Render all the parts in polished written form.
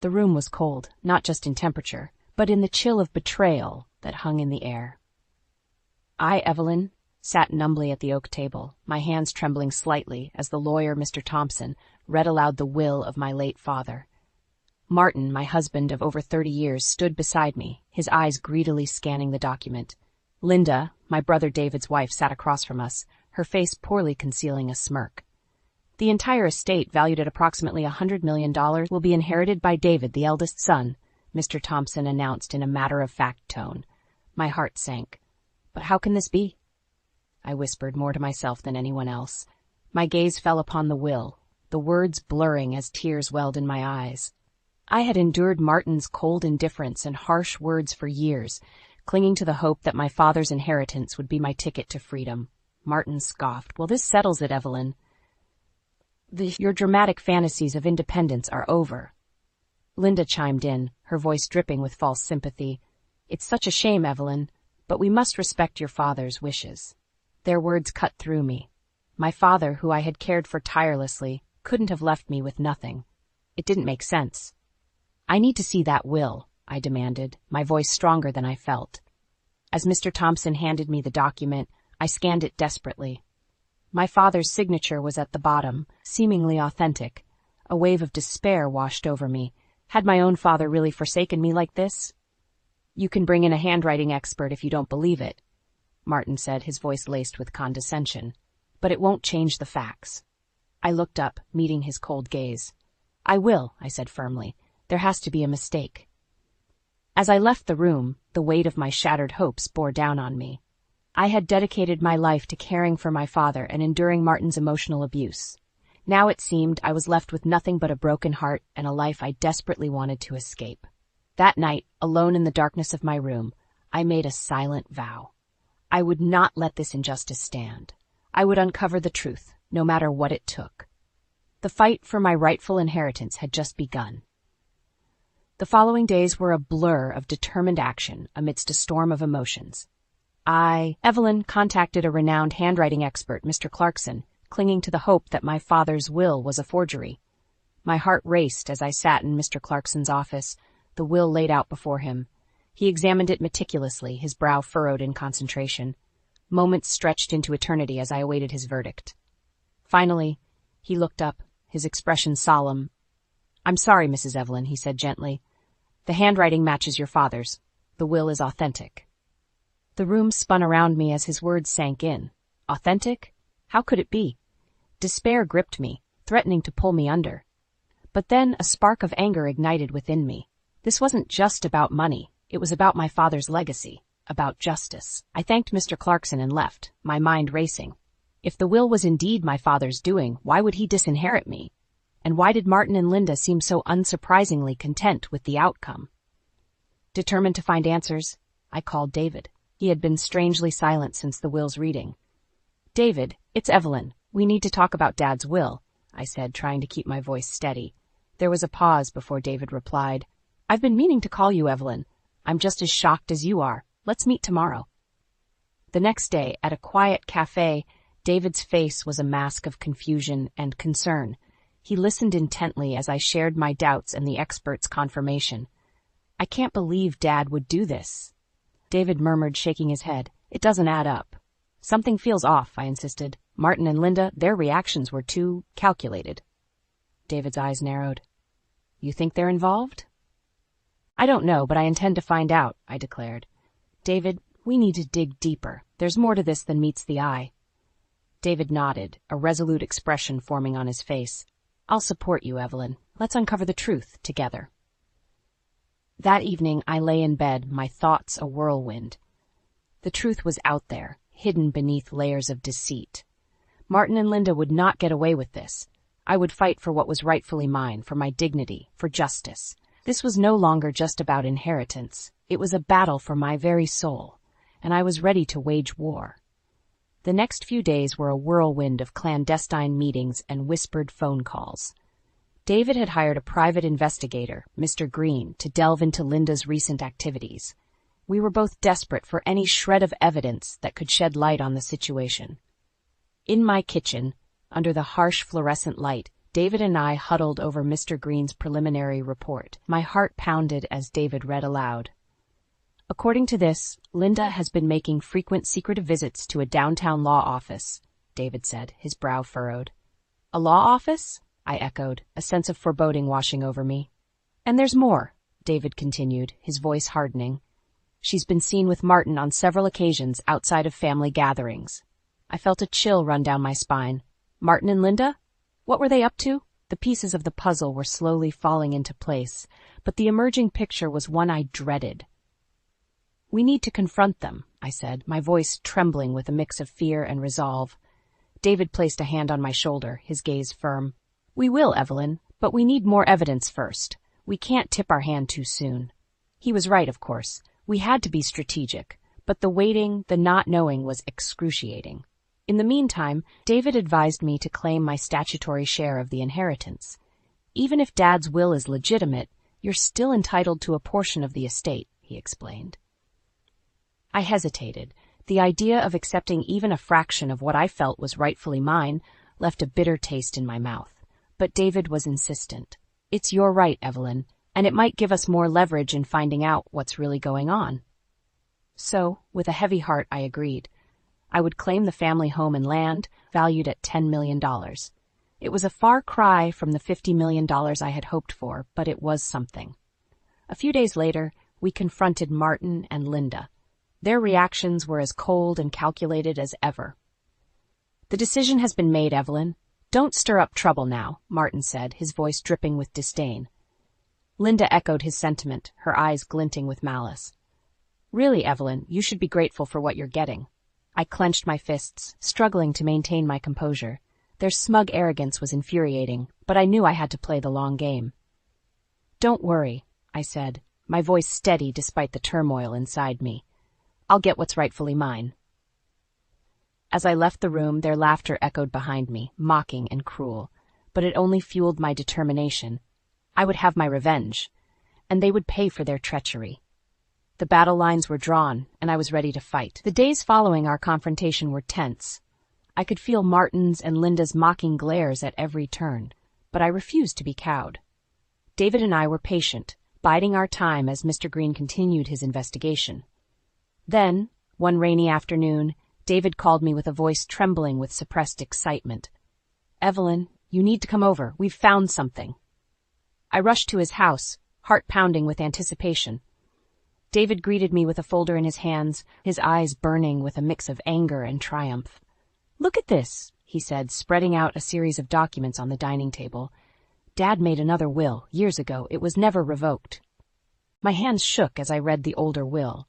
The room was cold, not just in temperature, but in the chill of betrayal that hung in the air. I, Evelyn, sat numbly at the oak table, my hands trembling slightly as the lawyer, Mr. Thompson, read aloud the will of my late father. Martin, my husband of over 30 years, stood beside me, his eyes greedily scanning the document. Linda, my brother David's wife, sat across from us, her face poorly concealing a smirk. The entire estate, valued at approximately $100 million, will be inherited by David, the eldest son, Mr. Thompson announced in a matter-of-fact tone. My heart sank. But how can this be? I whispered, more to myself than anyone else. My gaze fell upon the will, the words blurring as tears welled in my eyes. I had endured Martin's cold indifference and harsh words for years, clinging to the hope that my father's inheritance would be my ticket to freedom. Martin scoffed. Well, this settles it, Evelyn. Your dramatic fantasies of independence are over. Linda chimed in, her voice dripping with false sympathy. It's such a shame, Evelyn, but we must respect your father's wishes. Their words cut through me. My father, who I had cared for tirelessly, couldn't have left me with nothing. It didn't make sense. I need to see that will, I demanded, my voice stronger than I felt. As Mr. Thompson handed me the document, I scanned it desperately. My father's signature was at the bottom, seemingly authentic. A wave of despair washed over me. Had my own father really forsaken me like this? You can bring in a handwriting expert if you don't believe it, Martin said, his voice laced with condescension. But it won't change the facts. I looked up, meeting his cold gaze. I will, I said firmly. There has to be a mistake. As I left the room, the weight of my shattered hopes bore down on me. I had dedicated my life to caring for my father and enduring Martin's emotional abuse. Now it seemed I was left with nothing but a broken heart and a life I desperately wanted to escape. That night, alone in the darkness of my room, I made a silent vow. I would not let this injustice stand. I would uncover the truth, no matter what it took. The fight for my rightful inheritance had just begun. The following days were a blur of determined action amidst a storm of emotions. Evelyn, contacted a renowned handwriting expert, Mr. Clarkson, clinging to the hope that my father's will was a forgery. My heart raced as I sat in Mr. Clarkson's office, the will laid out before him. He examined it meticulously, his brow furrowed in concentration. Moments stretched into eternity as I awaited his verdict. Finally, he looked up, his expression solemn. I'm sorry, Mrs. Evelyn, he said gently. The handwriting matches your father's. The will is authentic. The room spun around me as his words sank in. Authentic? How could it be? Despair gripped me, threatening to pull me under. But then a spark of anger ignited within me. This wasn't just about money. It was about my father's legacy, about justice. I thanked Mr. Clarkson and left, my mind racing. If the will was indeed my father's doing, why would he disinherit me? And why did Martin and Linda seem so unsurprisingly content with the outcome? Determined to find answers, I called David. He had been strangely silent since the will's reading. David, it's Evelyn. We need to talk about Dad's will, I said, trying to keep my voice steady. There was a pause before David replied. I've been meaning to call you, Evelyn. I'm just as shocked as you are. Let's meet tomorrow. The next day, at a quiet cafe, David's face was a mask of confusion and concern. He listened intently as I shared my doubts and the expert's confirmation. I can't believe Dad would do this. David murmured, shaking his head. It doesn't add up. Something feels off, I insisted. Martin and Linda, their reactions were too calculated. David's eyes narrowed. You think they're involved? I don't know, but I intend to find out, I declared. David, we need to dig deeper. There's more to this than meets the eye. David nodded, a resolute expression forming on his face. I'll support you, Evelyn. Let's uncover the truth together. That evening, I lay in bed, my thoughts a whirlwind. The truth was out there, hidden beneath layers of deceit. Martin and Linda would not get away with this. I would fight for what was rightfully mine, for my dignity, for justice. This was no longer just about inheritance. It was a battle for my very soul, and I was ready to wage war. The next few days were a whirlwind of clandestine meetings and whispered phone calls. David had hired a private investigator, Mr. Green, to delve into Linda's recent activities. We were both desperate for any shred of evidence that could shed light on the situation. In my kitchen, under the harsh fluorescent light, David and I huddled over Mr. Green's preliminary report. My heart pounded as David read aloud. According to this, Linda has been making frequent secretive visits to a downtown law office, David said, his brow furrowed. A law office? I echoed, a sense of foreboding washing over me. And there's more, David continued, his voice hardening. She's been seen with Martin on several occasions outside of family gatherings. I felt a chill run down my spine. Martin and Linda? What were they up to? The pieces of the puzzle were slowly falling into place, but the emerging picture was one I dreaded. We need to confront them, I said, my voice trembling with a mix of fear and resolve. David placed a hand on my shoulder, his gaze firm. We will, Evelyn, but we need more evidence first. We can't tip our hand too soon. He was right, of course. We had to be strategic, but the waiting, the not knowing was excruciating. In the meantime, David advised me to claim my statutory share of the inheritance. Even if Dad's will is legitimate, you're still entitled to a portion of the estate, he explained. I hesitated. The idea of accepting even a fraction of what I felt was rightfully mine left a bitter taste in my mouth. But David was insistent. It's your right, Evelyn, and it might give us more leverage in finding out what's really going on. So, with a heavy heart, I agreed. I would claim the family home and land, valued at $10 million. It was a far cry from the $50 million I had hoped for, but it was something. A few days later, we confronted Martin and Linda. Their reactions were as cold and calculated as ever. The decision has been made, Evelyn. Don't stir up trouble now, Martin said, his voice dripping with disdain. Linda echoed his sentiment, her eyes glinting with malice. Really, Evelyn, you should be grateful for what you're getting. I clenched my fists, struggling to maintain my composure. Their smug arrogance was infuriating, but I knew I had to play the long game. Don't worry, I said, my voice steady despite the turmoil inside me. I'll get what's rightfully mine. As I left the room, their laughter echoed behind me, mocking and cruel, but it only fueled my determination. I would have my revenge, and they would pay for their treachery. The battle lines were drawn, and I was ready to fight. The days following our confrontation were tense. I could feel Martin's and Linda's mocking glares at every turn, but I refused to be cowed. David and I were patient, biding our time as Mr. Green continued his investigation. Then, one rainy afternoon, David called me with a voice trembling with suppressed excitement. Evelyn, you need to come over. We've found something. I rushed to his house, heart pounding with anticipation. David greeted me with a folder in his hands, his eyes burning with a mix of anger and triumph. Look at this, he said, spreading out a series of documents on the dining table. Dad made another will, years ago. It was never revoked. My hands shook as I read the older will.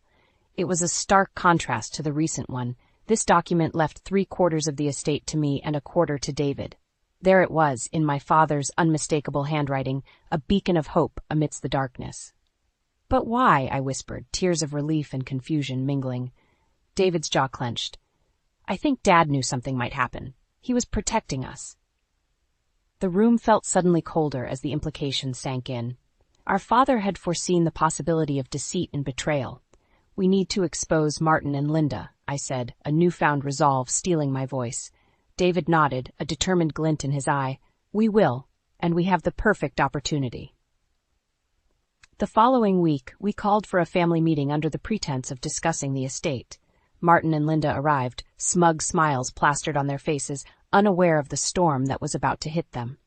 It was a stark contrast to the recent one. This document left 3/4 of the estate to me and 1/4 to David. There it was, in my father's unmistakable handwriting, a beacon of hope amidst the darkness. But why? I whispered, tears of relief and confusion mingling. David's jaw clenched. I think Dad knew something might happen. He was protecting us. The room felt suddenly colder as the implications sank in. Our father had foreseen the possibility of deceit and betrayal. We need to expose Martin and Linda, I said, a newfound resolve stealing my voice. David nodded, a determined glint in his eye. We will, and we have the perfect opportunity. The following week, we called for a family meeting under the pretense of discussing the estate. Martin and Linda arrived, smug smiles plastered on their faces, unaware of the storm that was about to hit them.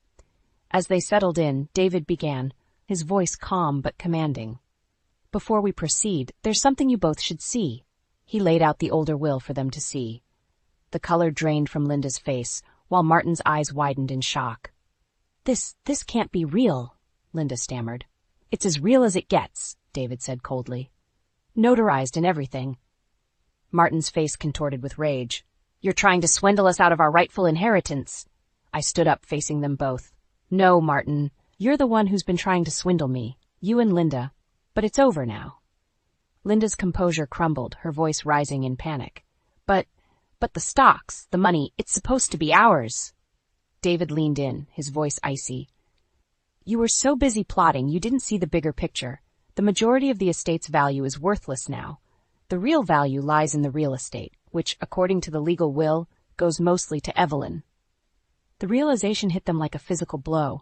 As they settled in, David began, his voice calm but commanding. Before we proceed, there's something you both should see. He laid out the older will for them to see. The color drained from Linda's face, while Martin's eyes widened in shock. This can't be real, Linda stammered. It's as real as it gets, David said coldly. Notarized and everything. Martin's face contorted with rage. You're trying to swindle us out of our rightful inheritance. I stood up, facing them both. No, Martin, you're the one who's been trying to swindle me. You and Linda. But it's over now. Linda's composure crumbled, her voice rising in panic. But the stocks, the money, it's supposed to be ours. David leaned in, his voice icy. You were so busy plotting, you didn't see the bigger picture. The majority of the estate's value is worthless now. The real value lies in the real estate, which, according to the legal will, goes mostly to Evelyn. The realization hit them like a physical blow.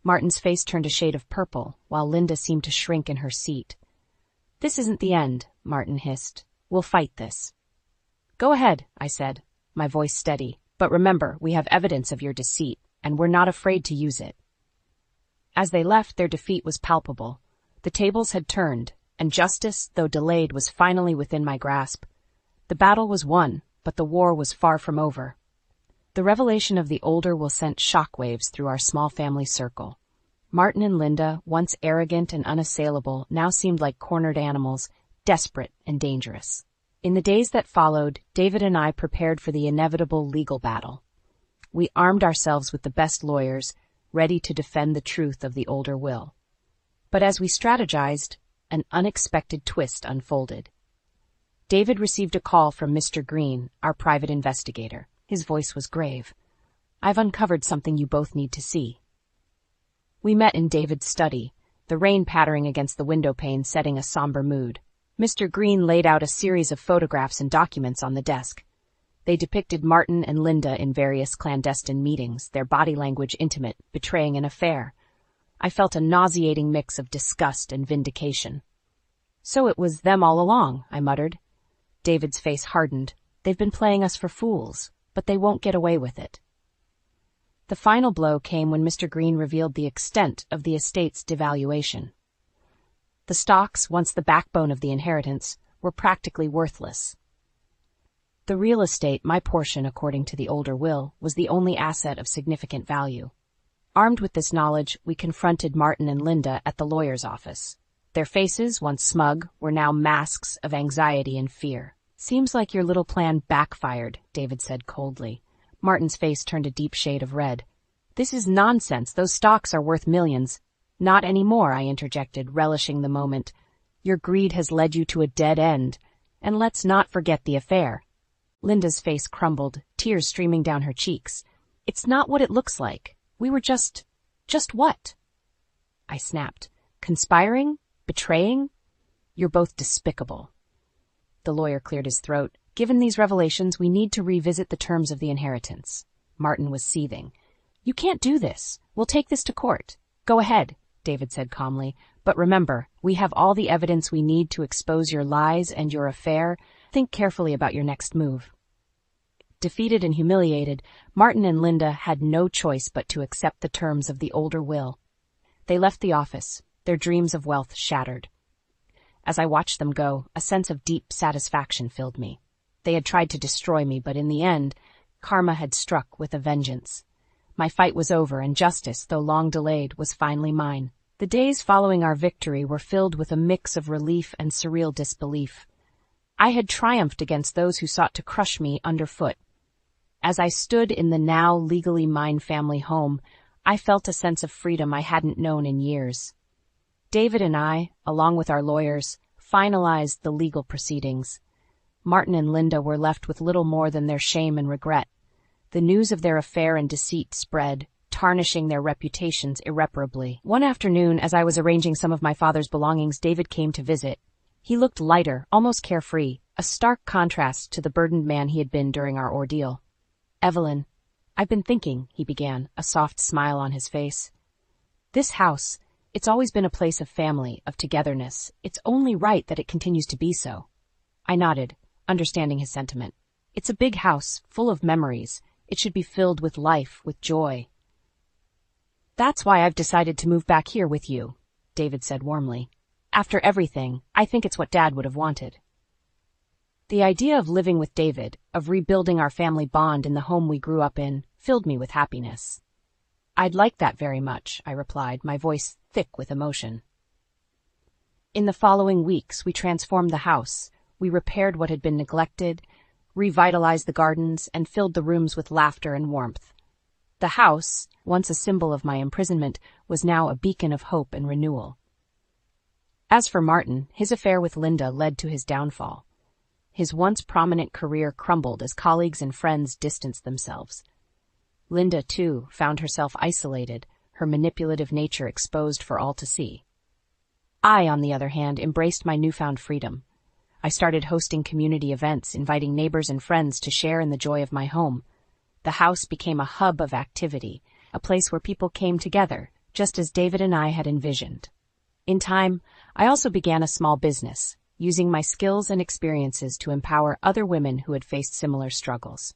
Martin's face turned a shade of purple, while Linda seemed to shrink in her seat. "This isn't the end," Martin hissed. "We'll fight this." "Go ahead," I said, my voice steady. "But remember, we have evidence of your deceit, and we're not afraid to use it." As they left, their defeat was palpable. The tables had turned, and justice, though delayed, was finally within my grasp. The battle was won, but the war was far from over. The revelation of the older will sent shockwaves through our small family circle. Martin and Linda, once arrogant and unassailable, now seemed like cornered animals, desperate and dangerous. In the days that followed, David and I prepared for the inevitable legal battle. We armed ourselves with the best lawyers, ready to defend the truth of the older will. But as we strategized, an unexpected twist unfolded. David received a call from Mr. Green, our private investigator. His voice was grave. "I've uncovered something you both need to see." We met in David's study, the rain pattering against the window pane setting a somber mood. Mr. Green laid out a series of photographs and documents on the desk. They depicted Martin and Linda in various clandestine meetings, their body language intimate, betraying an affair. I felt a nauseating mix of disgust and vindication. "So it was them all along," I muttered. David's face hardened. "They've been playing us for fools, but they won't get away with it." The final blow came when Mr. Green revealed the extent of the estate's devaluation. The stocks, once the backbone of the inheritance, were practically worthless. The real estate, my portion according to the older will, was the only asset of significant value. Armed with this knowledge, we confronted Martin and Linda at the lawyer's office. Their faces, once smug, were now masks of anxiety and fear. "Seems like your little plan backfired," David said coldly. Martin's face turned a deep shade of red. "This is nonsense. Those stocks are worth millions." "Not anymore," I interjected, relishing the moment. "Your greed has led you to a dead end. And let's not forget the affair." Linda's face crumbled, tears streaming down her cheeks. "It's not what it looks like. We were just what?" I snapped. "Conspiring? Betraying? You're both despicable." The lawyer cleared his throat. "Given these revelations, we need to revisit the terms of the inheritance." Martin was seething. "You can't do this. We'll take this to court." "Go ahead," David said calmly. "But remember, we have all the evidence we need to expose your lies and your affair. Think carefully about your next move." Defeated and humiliated, Martin and Linda had no choice but to accept the terms of the older will. They left the office, their dreams of wealth shattered. As I watched them go, a sense of deep satisfaction filled me. They had tried to destroy me, but in the end, karma had struck with a vengeance. My fight was over, and justice, though long delayed, was finally mine. The days following our victory were filled with a mix of relief and surreal disbelief. I had triumphed against those who sought to crush me underfoot. As I stood in the now legally mine family home, I felt a sense of freedom I hadn't known in years. David and I, along with our lawyers, finalized the legal proceedings. Martin and Linda were left with little more than their shame and regret. The news of their affair and deceit spread, tarnishing their reputations irreparably. One afternoon, as I was arranging some of my father's belongings, David came to visit. He looked lighter, almost carefree, a stark contrast to the burdened man he had been during our ordeal. "Evelyn, I've been thinking," he began, a soft smile on his face. "This house, it's always been a place of family, of togetherness. It's only right that it continues to be so." I nodded, understanding his sentiment. "It's a big house, full of memories. It should be filled with life, with joy." "That's why I've decided to move back here with you," David said warmly. "After everything, I think it's what Dad would have wanted." The idea of living with David, of rebuilding our family bond in the home we grew up in, filled me with happiness. "I'd like that very much," I replied, my voice thick with emotion. In the following weeks, we transformed the house. We repaired what had been neglected, revitalized the gardens, and filled the rooms with laughter and warmth. The house, once a symbol of my imprisonment, was now a beacon of hope and renewal. As for Martin, his affair with Linda led to his downfall. His once prominent career crumbled as colleagues and friends distanced themselves. Linda, too, found herself isolated, her manipulative nature exposed for all to see. I, on the other hand, embraced my newfound freedom. I started hosting community events, inviting neighbors and friends to share in the joy of my home. The house became a hub of activity, a place where people came together, just as David and I had envisioned. In time, I also began a small business, using my skills and experiences to empower other women who had faced similar struggles.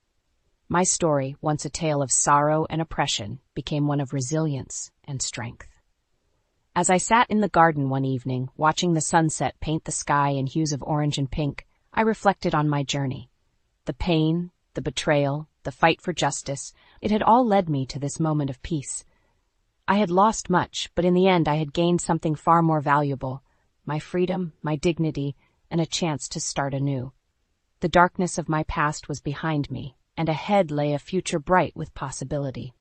My story, once a tale of sorrow and oppression, became one of resilience and strength. As I sat in the garden one evening, watching the sunset paint the sky in hues of orange and pink, I reflected on my journey. The pain, the betrayal, the fight for justice, it had all led me to this moment of peace. I had lost much, but in the end I had gained something far more valuable: my freedom, my dignity, and a chance to start anew. The darkness of my past was behind me, and ahead lay a future bright with possibility.